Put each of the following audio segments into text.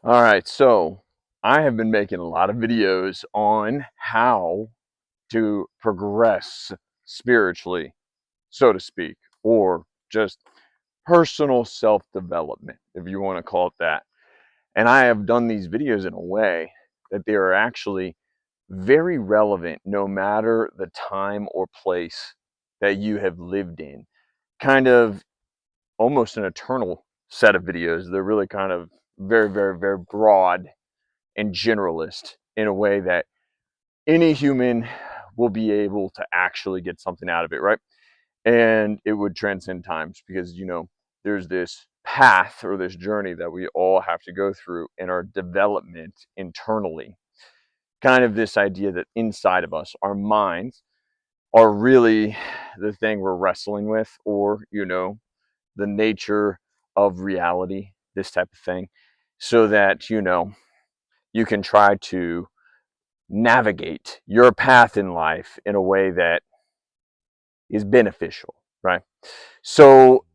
All right, so I have been making a lot of videos on how to progress spiritually, so to speak, or just personal self development, if you want to call it that. And I have done these videos in a way that they are actually very relevant no matter the time or place that you have lived in. Kind of almost an eternal set of videos. They're really kind of very, very, very broad and generalist in a way that any human will be able to actually get something out of it, right? And it would transcend times because, there's this path or this journey that we all have to go through in our development internally. Kind of this idea that inside of us, our minds are really the thing we're wrestling with, or, the nature of reality, this type of thing, so that, you can try to navigate your path in life in a way that is beneficial, right? So,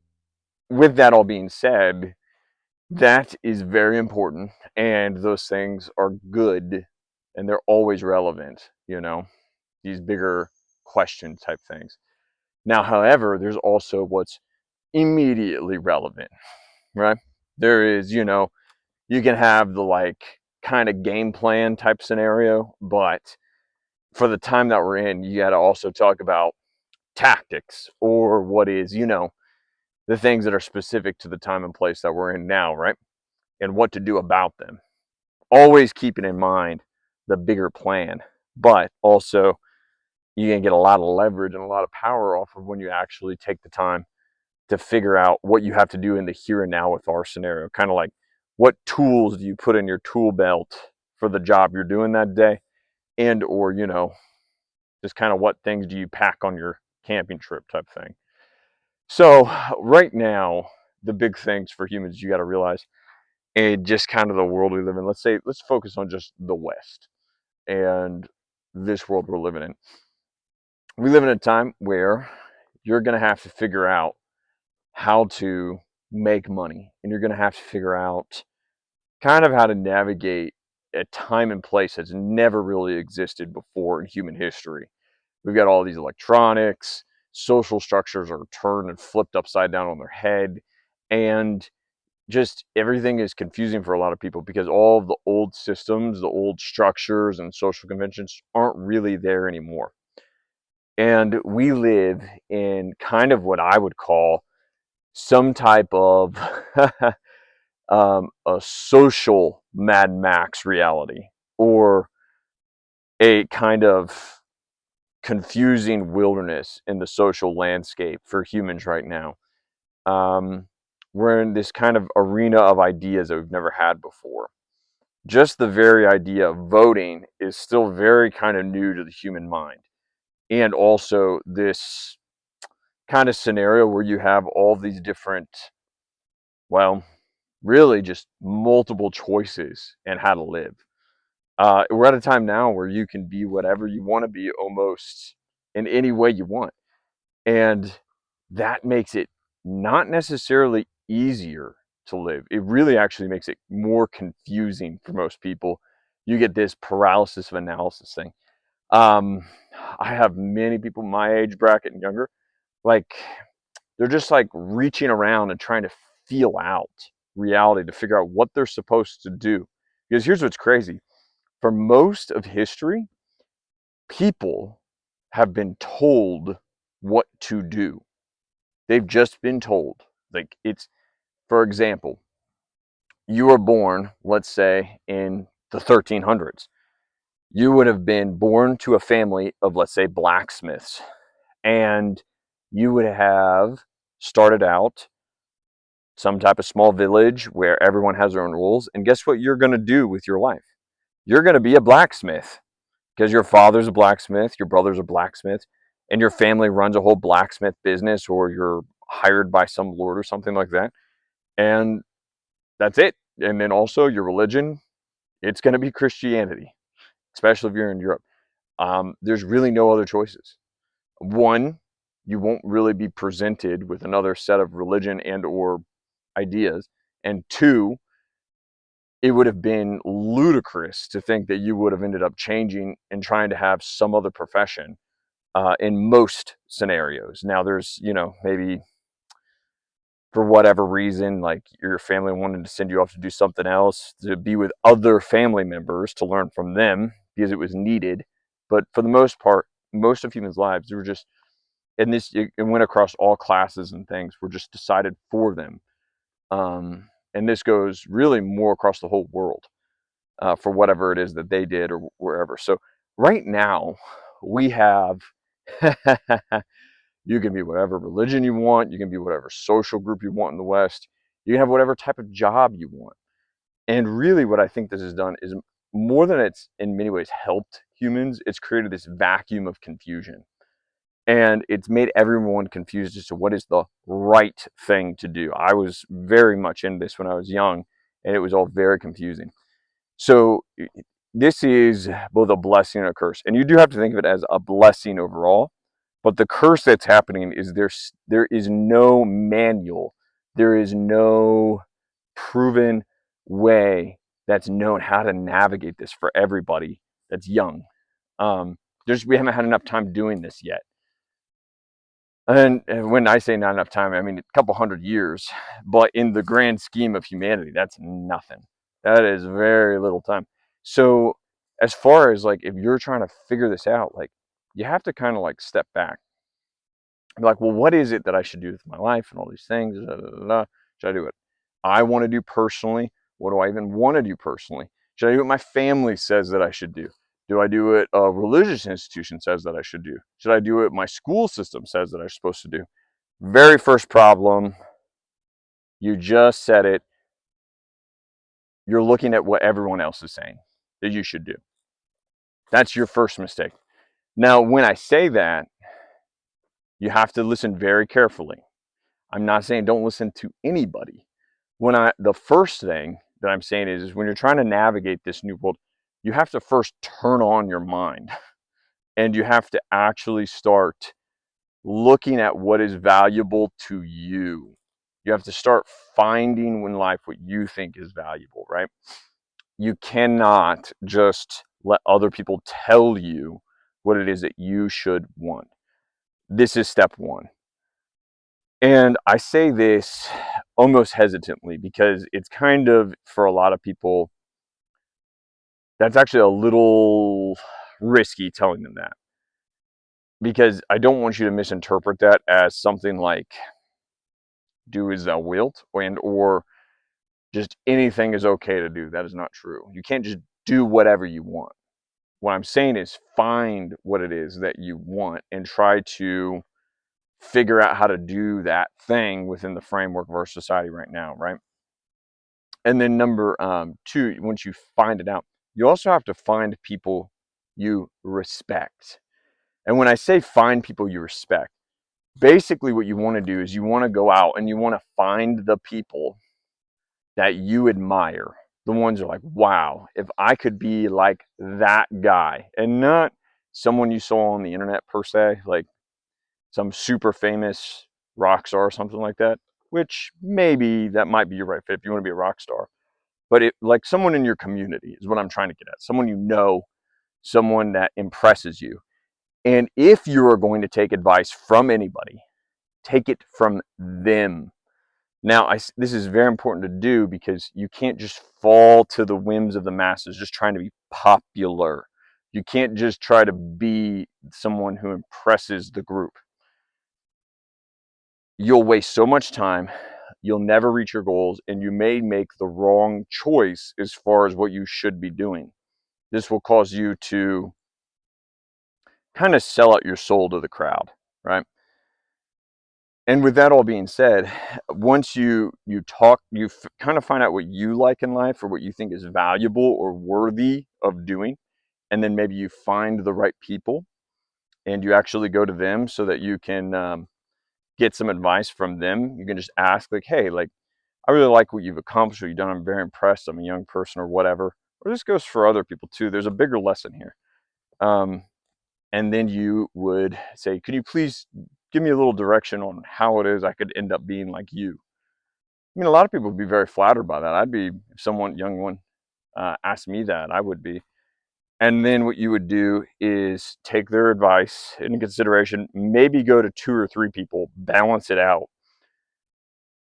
with that all being said, that is very important, and those things are good and they're always relevant, these bigger question type things. Now, however, there's also what's immediately relevant, right? There is, you can have the like kind of game plan type scenario, but for the time that we're in, you got to also talk about tactics or what is, the things that are specific to the time and place that we're in now, right? And what to do about them. Always keeping in mind the bigger plan, but also you can get a lot of leverage and a lot of power off of when you actually take the time to figure out what you have to do in the here and now with our scenario. Kind of like what tools do you put in your tool belt for the job you're doing that day, and or just kind of what things do you pack on your camping trip type thing. So right now, the big things for humans you got to realize, and just kind of the world we live in. Let's focus on just the West and this world we're living in. We live in a time where you're going to have to figure out how to make money, and you're going to have to figure out kind of how to navigate a time and place that's never really existed before in human history. We've got all these electronics, social structures are turned and flipped upside down on their head, and just everything is confusing for a lot of people because all of the old systems, the old structures and social conventions aren't really there anymore. And we live in kind of what I would call some type of a social Mad Max reality, or a kind of confusing wilderness in the social landscape for humans right now. Um, we're in this kind of arena of ideas that we've never had before. Just the very idea of voting is still very kind of new to the human mind. And also, this kind of scenario where you have all these different, well, really just multiple choices and how to live. We're at a time now where you can be whatever you want to be almost in any way you want. And that makes it not necessarily easier to live. It really actually makes it more confusing for most people. You get this paralysis of analysis thing. Um, I have many people my age bracket and younger, like they're just like reaching around and trying to feel out reality to figure out what they're supposed to do. Because here's what's crazy: for most of history, people have been told what to do. They've just been told. Like, it's, for example, you were born, let's say, in the 1300s. You would have been born to a family of, let's say, blacksmiths, and you would have started out some type of small village where everyone has their own rules. And guess what you're going to do with your life? You're going to be a blacksmith because your father's a blacksmith, your brother's a blacksmith, and your family runs a whole blacksmith business, or you're hired by some lord or something like that. And that's it. And then also your religion, it's going to be Christianity, especially if you're in Europe. There's really no other choices. One, you won't really be presented with another set of religion and or ideas. And two, it would have been ludicrous to think that you would have ended up changing and trying to have some other profession in most scenarios. Now, there's, maybe for whatever reason, like your family wanted to send you off to do something else, to be with other family members, to learn from them because it was needed. But for the most part, most of humans' lives, they were just, and this, it went across all classes and things, were just decided for them. And this goes really more across the whole world for whatever it is that they did or wherever. So right now, we have you can be whatever religion you want, you can be whatever social group you want in the West, you can have whatever type of job you want. And really, what I think this has done is more than it's in many ways helped humans, it's created this vacuum of confusion. And it's made everyone confused as to what is the right thing to do. I was very much in this when I was young, and it was all very confusing. So this is both a blessing and a curse. And you do have to think of it as a blessing overall. But the curse that's happening is there is no manual. There is no proven way that's known how to navigate this for everybody that's young. We haven't had enough time doing this yet. And when I say not enough time, I mean a couple hundred years. But in the grand scheme of humanity, that's nothing. That is very little time. So as far as like if you're trying to figure this out, like you have to kind of like step back. Be like, well, what is it that I should do with my life and all these things? Should I do what I want to do personally? What do I even want to do personally? Should I do what my family says that I should do? Do I do what a religious institution says that I should do? Should I do what my school system says that I'm supposed to do? Very first problem, you just said it. You're looking at what everyone else is saying that you should do. That's your first mistake. Now, when I say that, you have to listen very carefully. I'm not saying don't listen to anybody. The first thing that I'm saying is when you're trying to navigate this new world, you have to first turn on your mind and you have to actually start looking at what is valuable to you. You have to start finding in life what you think is valuable, right? You cannot just let other people tell you what it is that you should want. This is step one. And I say this almost hesitantly because it's kind of, for a lot of people, that's actually a little risky telling them that. Because I don't want you to misinterpret that as something like do as thou wilt or just anything is okay to do. That is not true. You can't just do whatever you want. What I'm saying is find what it is that you want and try to figure out how to do that thing within the framework of our society right now, right? And then number two, once you find it out, you also have to find people you respect. And when I say find people you respect, basically what you want to do is you want to go out and you want to find the people that you admire. The ones who are like, wow, if I could be like that guy, and not someone you saw on the internet per se, like some super famous rock star or something like that, which maybe that might be your right fit if you want to be a rock star. But like someone in your community is what I'm trying to get at. Someone you know, someone that impresses you. And if you are going to take advice from anybody, take it from them. Now, this is very important to do because you can't just fall to the whims of the masses, just trying to be popular. You can't just try to be someone who impresses the group. You'll waste so much time, you'll never reach your goals, and you may make the wrong choice as far as what you should be doing. This will cause you to kind of sell out your soul to the crowd, right? And with that all being said, once you talk, kind of find out what you like in life or what you think is valuable or worthy of doing, and then maybe you find the right people and you actually go to them so that you can get some advice from them. You can just ask like, hey, like, I really like what you've accomplished, what you've done. I'm very impressed. I'm a young person or whatever. Or this goes for other people too. There's a bigger lesson here. And then you would say, can you please give me a little direction on how it is I could end up being like you? I mean, a lot of people would be very flattered by that. I'd be, if someone, young one, asked me that, I would be. And then what you would do is take their advice into consideration, maybe go to 2 or 3 people, balance it out.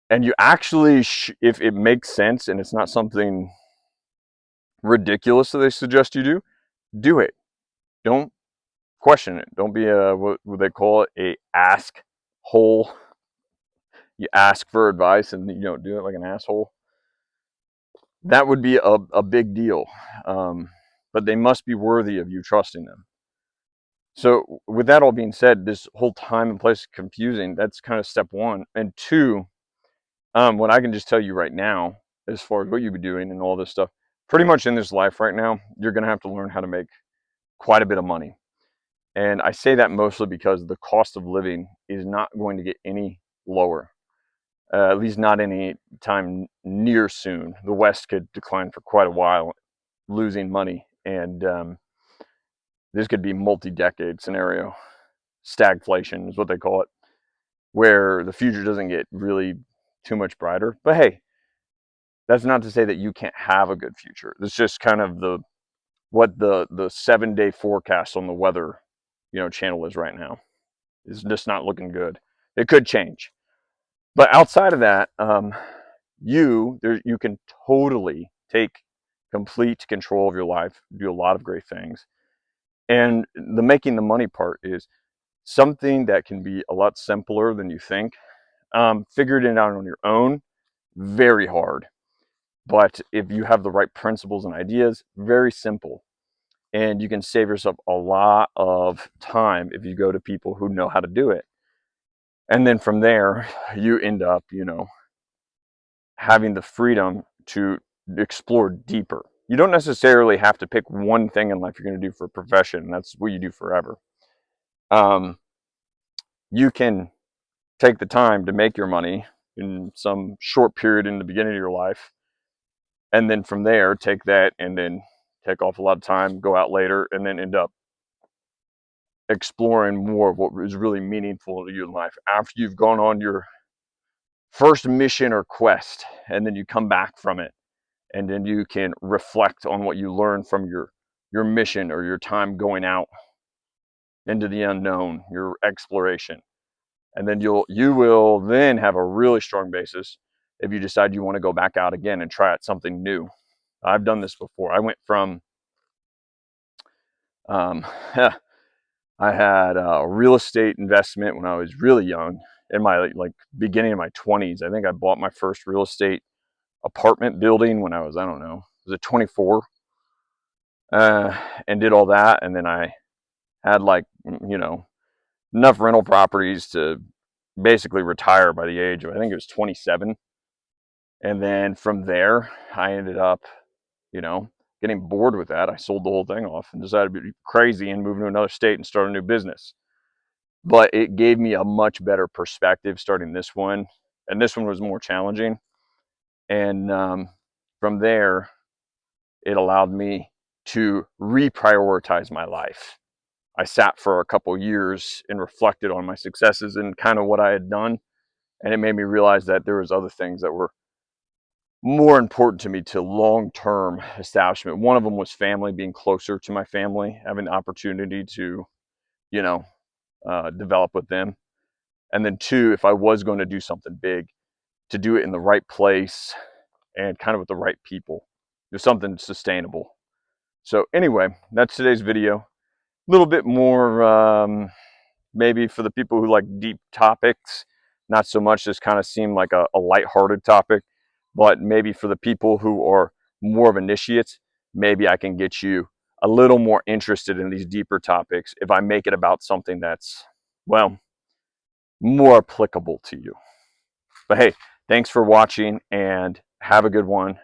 And you actually, if it makes sense and it's not something ridiculous that they suggest you do it. Don't question it. Don't be a, what they call it, a ask hole. You ask for advice and you don't do it like an asshole. That would be a big deal. But they must be worthy of you trusting them. So with that all being said, this whole time and place is confusing. That's kind of step one. And two, what I can just tell you right now, as far as what you've been doing and all this stuff, pretty much in this life right now, you're going to have to learn how to make quite a bit of money. And I say that mostly because the cost of living is not going to get any lower, at least not any time near soon. The West could decline for quite a while, losing money. And this could be multi-decade scenario. Stagflation is what they call it, where the future doesn't get really too much brighter. But hey, that's not to say that you can't have a good future. It's just kind of what the 7-day forecast on the weather, channel is right now. It's just not looking good. It could change. But outside of that, you can totally take complete control of your life, do a lot of great things. And the making the money part is something that can be a lot simpler than you think. Figuring it out on your own, very hard. But if you have the right principles and ideas, very simple. And you can save yourself a lot of time if you go to people who know how to do it. And then from there, you end up, having the freedom to explore deeper. You don't necessarily have to pick one thing in life you're going to do for a profession. That's what you do forever. You can take the time to make your money in some short period in the beginning of your life. And then from there, take that and then take off a lot of time, go out later, and then end up exploring more of what is really meaningful to you in life after you've gone on your first mission or quest, and then you come back from it, and then you can reflect on what you learned from your mission or your time going out into the unknown, your exploration. And then you will then have a really strong basis if you decide you want to go back out again and try out something new. I've done this before. I went from I had a real estate investment when I was really young, in my beginning of my 20s. I think I bought my first real estate apartment building when I was, I don't know, was it 24? And did all that. And then I had enough rental properties to basically retire by the age of, I think it was 27. And then from there, I ended up, getting bored with that. I sold the whole thing off and decided to be crazy and move to another state and start a new business. But it gave me a much better perspective starting this one. And this one was more challenging. And from there, it allowed me to reprioritize my life. I sat for a couple years and reflected on my successes and kind of what I had done. And it made me realize that there was other things that were more important to me to long-term establishment. One of them was family, being closer to my family, having the opportunity to, develop with them. And then two, if I was going to do something big, to do it in the right place and kind of with the right people, do something sustainable. So anyway, that's today's video. A little bit more, maybe for the people who like deep topics, not so much. This kind of seemed like a lighthearted topic, but maybe for the people who are more of initiates, maybe I can get you a little more interested in these deeper topics if I make it about something that's, well, more applicable to you. But hey, thanks for watching and have a good one.